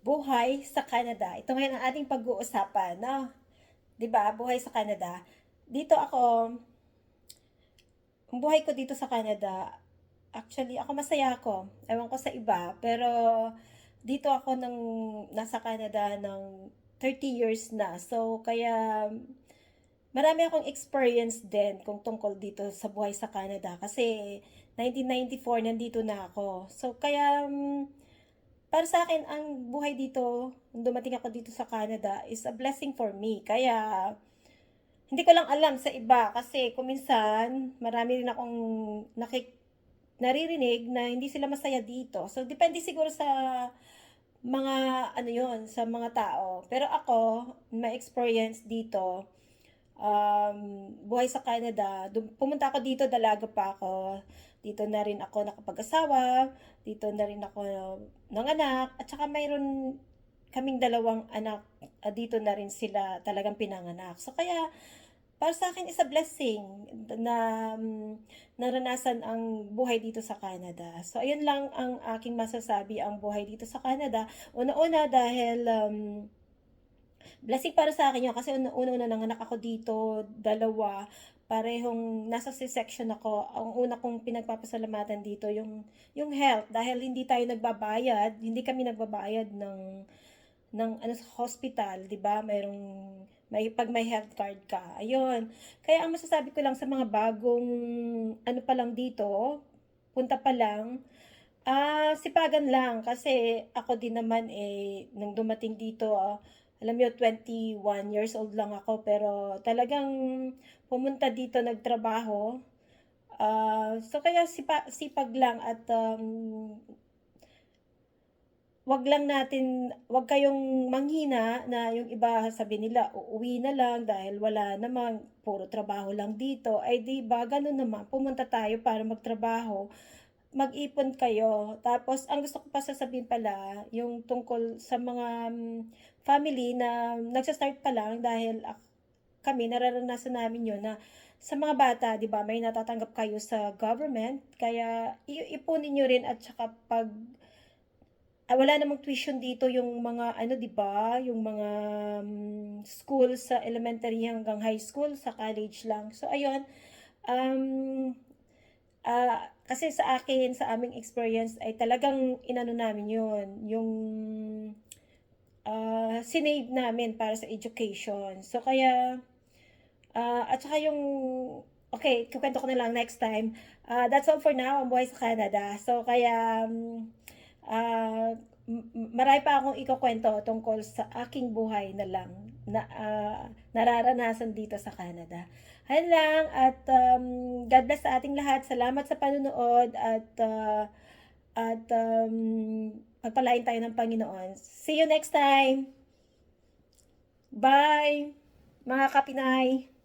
buhay sa Canada. Ito ngayon ang ating pag-uusapan, no? 'Di ba? Buhay sa Canada. Dito ako, ang buhay ko dito sa Canada, actually ako masaya ako. Ewan ko sa iba, pero dito ako nasa Canada ng 30 years na. So kaya marami akong experience din kung tungkol dito sa buhay sa Canada kasi 1994 nandito na ako. So kaya para sa akin, ang buhay dito, nung dumating ako dito sa Canada, is a blessing for me. Kaya, hindi ko lang alam sa iba kasi kuminsan, marami rin akong naririnig na hindi sila masaya dito. So, depende siguro sa mga, ano yon sa mga tao. Pero ako, my experience dito, buhay sa Canada, pumunta ako dito, dalaga pa ako. Dito na rin ako nakapag-asawa, dito na rin ako nanganak, at saka mayroon kaming dalawang anak, dito na rin sila talagang pinanganak. So kaya, para sa akin is a blessing na naranasan ang buhay dito sa Canada. So ayun lang ang aking masasabi ang buhay dito sa Canada. Una-una dahil blessing para sa akin yun kasi una-una nanganak ako dito, dalawa, parehong nasa C-section ako. Ang una kong pinagpapasalamatan dito yung health dahil hindi tayo nagbabayad, hindi kami nagbabayad ng ano sa hospital, 'di ba? Pag may health card ka. Ayun. Kaya ang masasabi ko lang sa mga bagong ano pa lang dito, punta pa lang, sipagan lang kasi ako din naman nung dumating dito, alam mo 21 years old lang ako pero talagang pumunta dito nagtrabaho. So kaya sipag lang at wag kayong manghina na yung iba sabi nila uuwi na lang dahil wala namang puro trabaho lang dito. Ay di ba ganun naman, pumunta tayo para magtrabaho, mag-ipon kayo. Tapos ang gusto ko pa sasabihin pala, yung tungkol sa mga family na nagsa-start pa lang dahil kami nararanasan namin yun na sa mga bata, 'di ba, may natatanggap kayo sa government, kaya ipunin niyo rin at saka pag wala namang tuition dito yung mga ano, 'di ba, yung mga school sa elementary hanggang high school, sa college lang. So ayun, um, kasi sa akin, sa aming experience ay talagang inano namin yun, yung sinave namin para sa education. So kaya, at saka yung, okay, kukwento ko na lang next time. That's all for now, ang buhay sa Canada. So kaya, ah, marami pa akong ikukwento tungkol sa aking buhay na lang na nararanasan dito sa Canada. Ayun lang at God bless sa ating lahat. Salamat sa panonood at pagpalain tayo ng Panginoon. See you next time. Bye, mga kapinay.